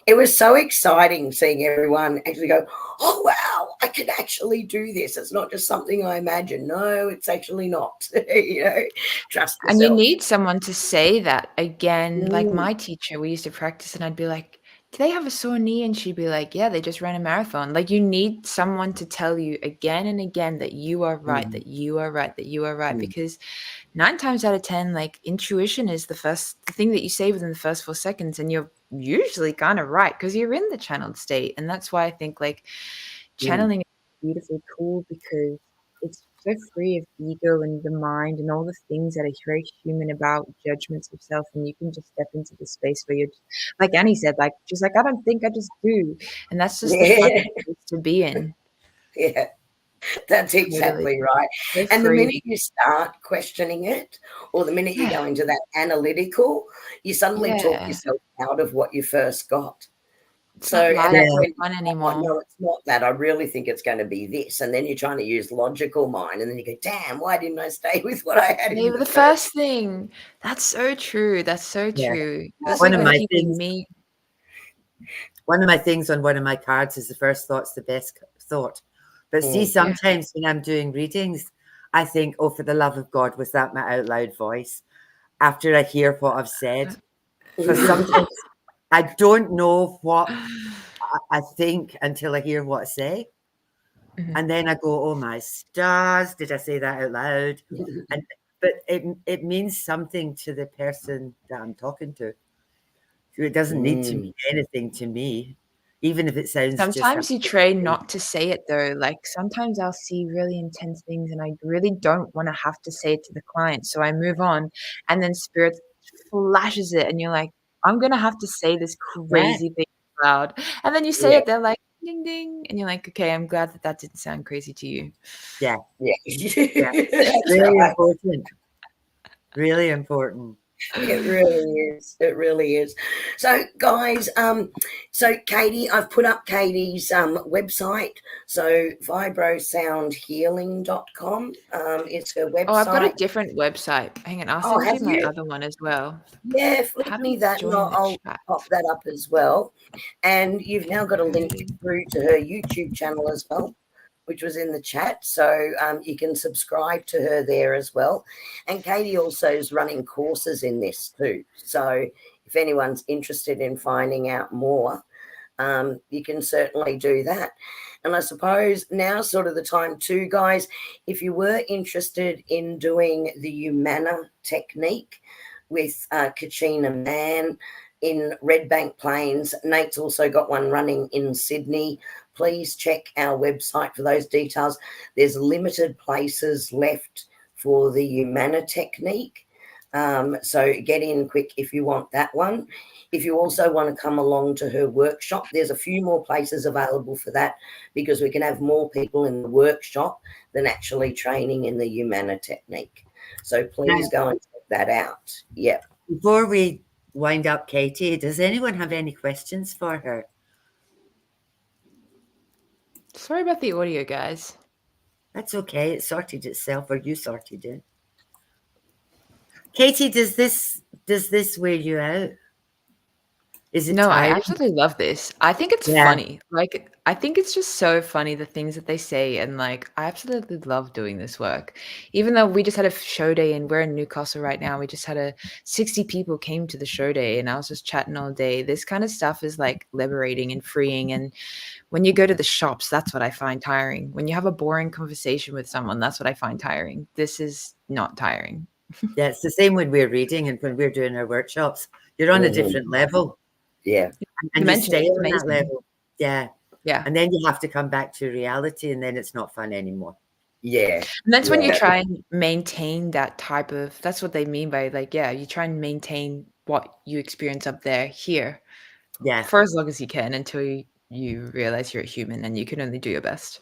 It was so exciting seeing everyone actually go, oh, wow, I can actually do this. It's not just something I imagine. No, it's actually not. You know, trust yourself. And you need someone to say that again. Like my teacher, we used to practice and I'd be like, do they have a sore knee? And she'd be like, yeah, they just ran a marathon. Like, you need someone to tell you again and again that you are right, that you are right, that you are right. Because 9 times out of 10, like, intuition is the thing that you say within the first 4 seconds, and you're usually kind of right because you're in the channeled state. And that's why I think, like, channeling is beautifully cool, because it's so free of ego and the mind and all the things that are very human about judgments of self. And you can just step into the space where you're just, like Annie said, like, she's like, I don't think, I just do. And that's just the fun place to be in. Yeah, that's exactly right. So and the free. minute you start questioning it, or the minute you go into that analytical, you suddenly talk yourself out of what you first got. It's not light or fun anymore. No, it's not that. I really think it's going to be this. And then you're trying to use logical mind. And then you go, damn, why didn't I stay with what I had? The first thing. That's so true. That's so true. That's one like of when my people things. meet. One of my things on one of my cards is the first thought's the best thought. But see, sometimes when I'm doing readings, I think, oh, for the love of God, was that my out loud voice? After I hear what I've said. Because sometimes I don't know what I think until I hear what I say. And then I go, oh my stars, did I say that out loud? But it means something to the person that I'm talking to. So it doesn't need to mean anything to me, even if it sounds Sometimes you train not to say it though. Like, sometimes I'll see really intense things and I really don't want to have to say it to the client. So I move on, and then spirit flashes it and you're like, I'm going to have to say this crazy thing loud. And then you say it, they're like, ding, ding. And you're like, okay, I'm glad that didn't sound crazy to you. Yeah. That's really right. important. Really important. It really is. It really is. So, guys, so Katie, I've put up Katie's website. So, vibrosoundhealing.com is her website. Oh, I've got a different website. Hang on, I'll send you my other one as well. Yeah, flick me that and I'll pop that up as well. And you've now got a link through to her YouTube channel as well, which was in the chat. So you can subscribe to her there as well. And Katie also is running courses in this too. So if anyone's interested in finding out more, you can certainly do that. And I suppose now's sort of the time too, guys, if you were interested in doing the Humana technique with Kachina Mann in Red Bank Plains, Nate's also got one running in Sydney. Please check our website for those details. There's limited places left for the Humana technique. So get in quick if you want that one. If you also want to come along to her workshop, there's a few more places available for that, because we can have more people in the workshop than actually training in the Humana technique. So please go and check that out. Yeah. Before we wind up, Katie, does anyone have any questions for her? Sorry about the audio, guys. That's okay. It sorted itself, or you sorted it. Katie, does this wear you out? Is it tiring? I absolutely love this. I think it's funny. Like, I think it's just so funny, the things that they say. And like, I absolutely love doing this work. Even though we just had a show day and we're in Newcastle right now, we just had 60 people came to the show day and I was just chatting all day. This kind of stuff is like liberating and freeing. And when you go to the shops, that's what I find tiring. When you have a boring conversation with someone, that's what I find tiring. This is not tiring. Yeah, it's the same when we're reading and when we're doing our workshops. You're on a different level. Yeah. And you stay on that level. Yeah. Yeah. And then you have to come back to reality, and then it's not fun anymore. Yeah. And that's when you try and maintain that type of, that's what they mean by like, you try and maintain what you experience up there here. Yeah. For as long as you can, until you realize you're a human and you can only do your best.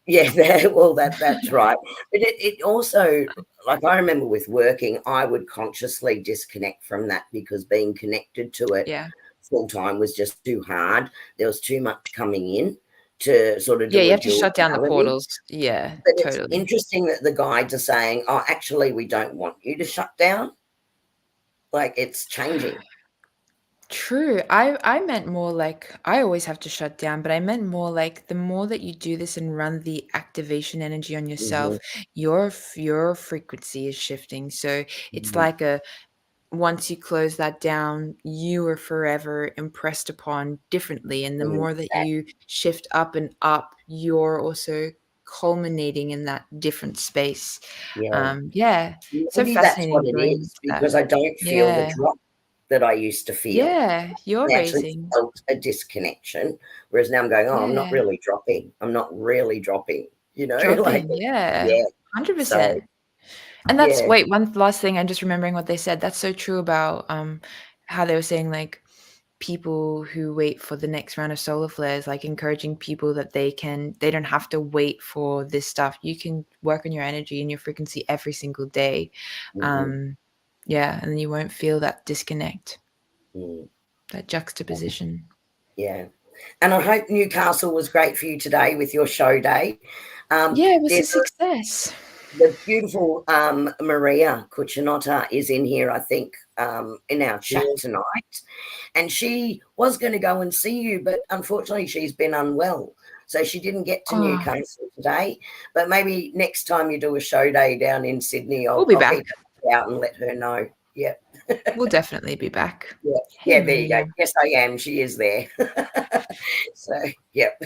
Yeah, that's right. But it also, like, I remember with working, I would consciously disconnect from that because being connected to it full time was just too hard. There was too much coming in to sort of do you a have to dual shut down the reality. portals. Yeah, But it's totally. interesting that the guides are saying, oh, actually, we don't want you to shut down. Like, it's changing. True. I meant more like I always have to shut down, but I meant more like the more that you do this and run the activation energy on yourself, your frequency is shifting. So it's like once you close that down, you are forever impressed upon differently. And the more that you shift up and up, you're also culminating in that different space. Yeah. So Maybe that's what fascinating it going is, into that. because I don't feel the Yeah. drop that I used to feel. Yeah. You're I actually raising. felt a disconnection, whereas now I'm going, oh, I'm not Yeah. really dropping. I'm not really dropping, like, Dropping. Yeah. yeah. So, 100%. And that's yeah. wait, one last thing, I'm just remembering what they said. That's so true about how they were saying like people who wait for the next round of solar flares, like encouraging people that they don't have to wait for this stuff. You can work on your energy and your frequency every single day. And then you won't feel that disconnect, that juxtaposition. Yeah. And I hope Newcastle was great for you today with your show day. Yeah, it was a There's success. the beautiful Maria Cucinotta is in here, I think, in our chat tonight. And she was going to go and see you, but unfortunately she's been unwell. So she didn't get to Newcastle today. But maybe next time you do a show day down in Sydney, We'll I'll be back. keep it out and let her know. Yeah. We'll definitely be back. Yeah. Hey, There you go. Maria. Yes, I am. She is there. So, yep.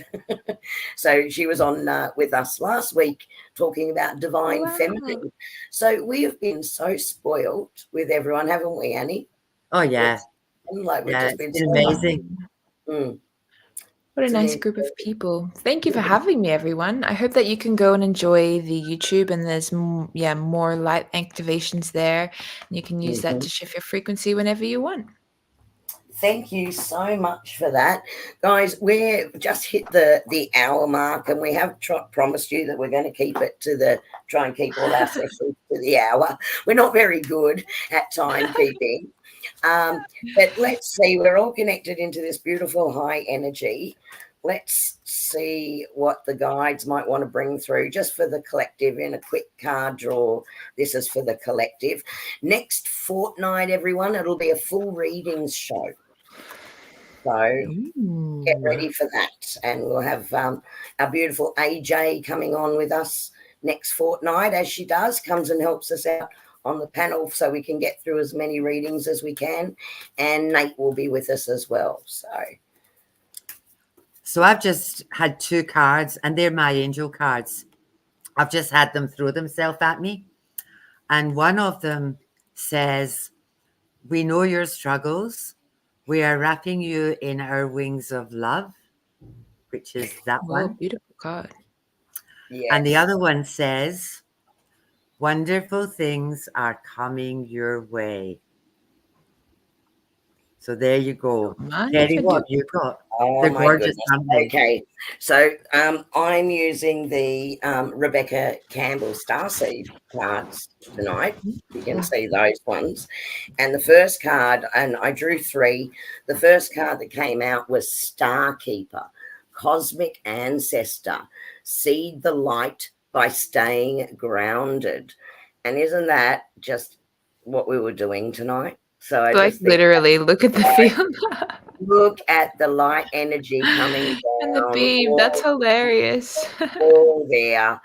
So she was on with us last week talking about divine feminine. So we have been so spoiled with everyone, haven't we, Annie? Oh, yeah. Like we've just been it's so amazing. What a nice group of people. Thank you for having me, everyone. I hope that you can go and enjoy the YouTube, and there's more light activations there. And you can use that to shift your frequency whenever you want. Thank you so much for that. Guys, we're just hit the hour mark, and we have promised you that we're going to keep it to try and keep all our sessions to the hour. We're not very good at timekeeping. But let's see, we're all connected into this beautiful high energy. Let's see what the guides might want to bring through just for the collective in a quick card draw. This is for the collective. Next fortnight, everyone, it'll be a full readings show. So get ready for that. And we'll have our beautiful AJ coming on with us next fortnight, as she comes and helps us out on the panel so we can get through as many readings as we can. And Nate will be with us as well. So I've just had 2 cards, and they're my angel cards. I've just had them throw themselves at me. And one of them says, "We know your struggles. We are wrapping you in our wings of love," which is that one. Beautiful card. Yes. And the other one says, "Wonderful things are coming your way." So there you go. Kerrie, what have you got? Oh, They're my gorgeous, goodness. aren't they? Okay. So I'm using the Rebecca Campbell Starseed cards tonight. You can see those ones. And the first card, and I drew 3. The first card that came out was Star Keeper, Cosmic Ancestor, Seed the Light by Staying Grounded. And isn't that just what we were doing tonight? So I Like just think, literally look at the field. look at the light energy coming down. And the beam. That's hilarious. All there.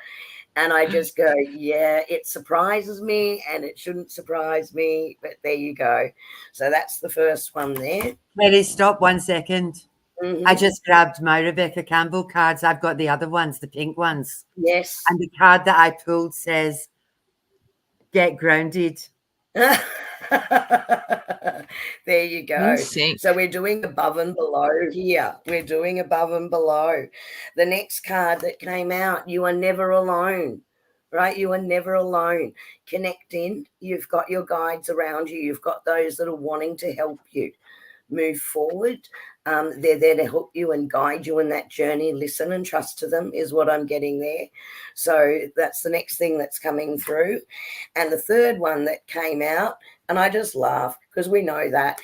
And I just go, yeah, it surprises me and it shouldn't surprise me. But there you go. So that's the first one there. Kerrie, stop 1 second. Mm-hmm. I just grabbed my Rebecca Campbell cards. I've got the other ones, the pink ones. Yes. And the card that I pulled says, "Get grounded." There you go. So we're doing above and below here. We're doing above and below. The next card that came out, you are never alone, right? You are never alone. Connect in. You've got your guides around you. You've got those that are wanting to help you. move forward. They're there to help you and guide you in that journey. Listen and trust to them is what I'm getting there. So that's the next thing that's coming through. And the third one that came out, and I just laugh because we know that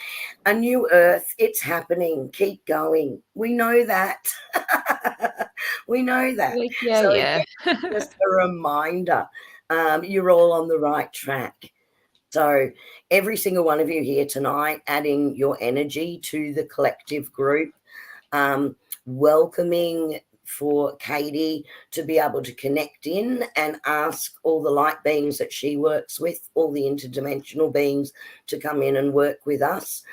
a new earth, it's happening. Keep going. We know that. We know that. Like, yeah, so yeah. just a reminder, you're all on the right track. So every single one of you here tonight, adding your energy to the collective group, welcoming for Katie to be able to connect in and ask all the light beings that she works with, all the interdimensional beings to come in and work with us,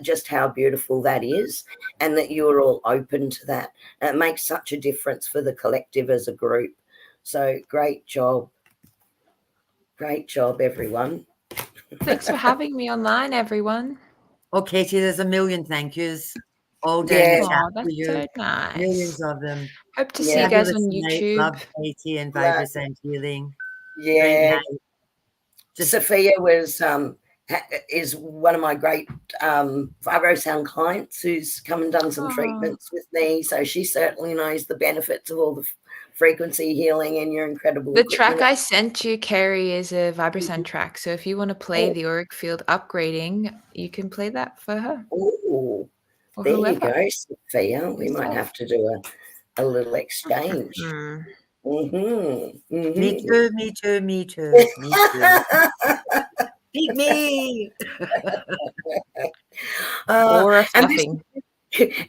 just how beautiful that is, and that you're all open to that. And it makes such a difference for the collective as a group. So great job. Great job, everyone. Thanks for having me online, everyone. Oh, Katie, there's a million thank yous all down the chat for That's you. so nice. Millions of them. Hope to see you guys on Mate, YouTube. love Katie and Vibrosound Healing. Yeah. Sophia is one of my great Vibrosound clients who's come and done some treatments with me. So she certainly knows the benefits of all the frequency healing and your incredible The track I sent you, Kerrie, is a Vibrosound track. So if you want to play the auric field upgrading, you can play that for her. Oh, there you go, Sophia. We might have to do a little exchange. Me too, me too, me too, me too. Beat me.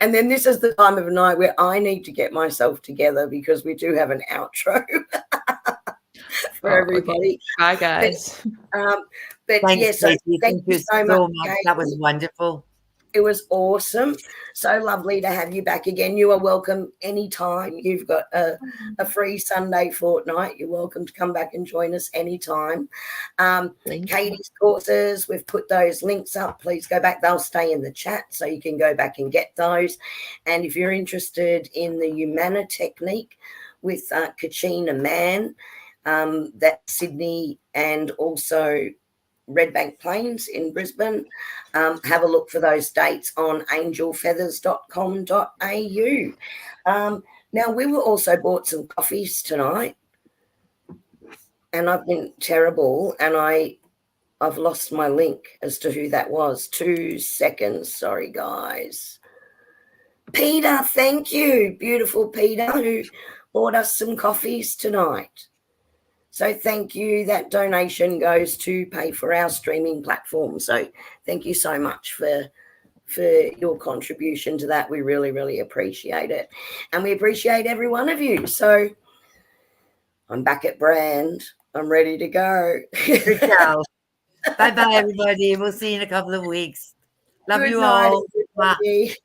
And then this is the time of night where I need to get myself together because we do have an outro for everybody. Okay. Bye, guys. But thanks, yes, so thank you so much. Katie. That was wonderful. It was awesome. So lovely to have you back again. You are welcome anytime. You've got a free Sunday fortnight. You're welcome to come back and join us anytime. Katie's courses, we've put those links up. Please go back. They'll stay in the chat so you can go back and get those. And if you're interested in the Humana technique with Kachina Man, that's Sydney and also Redbank Plains in Brisbane. Have a look for those dates on angelfeathers.com.au. Now, we were also bought some coffees tonight, and I've been terrible, and I've lost my link as to who that was. 2 seconds. Sorry, guys. Peter, thank you. Beautiful Peter, who bought us some coffees tonight. So thank you. That donation goes to pay for our streaming platform. So thank you so much for your contribution to that. We really, really appreciate it. And we appreciate every one of you. So I'm back at Brand. I'm ready to go. Bye-bye, everybody. We'll see you in a couple of weeks. Love you all. Everybody.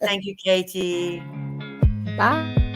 Thank you, Katie. Bye.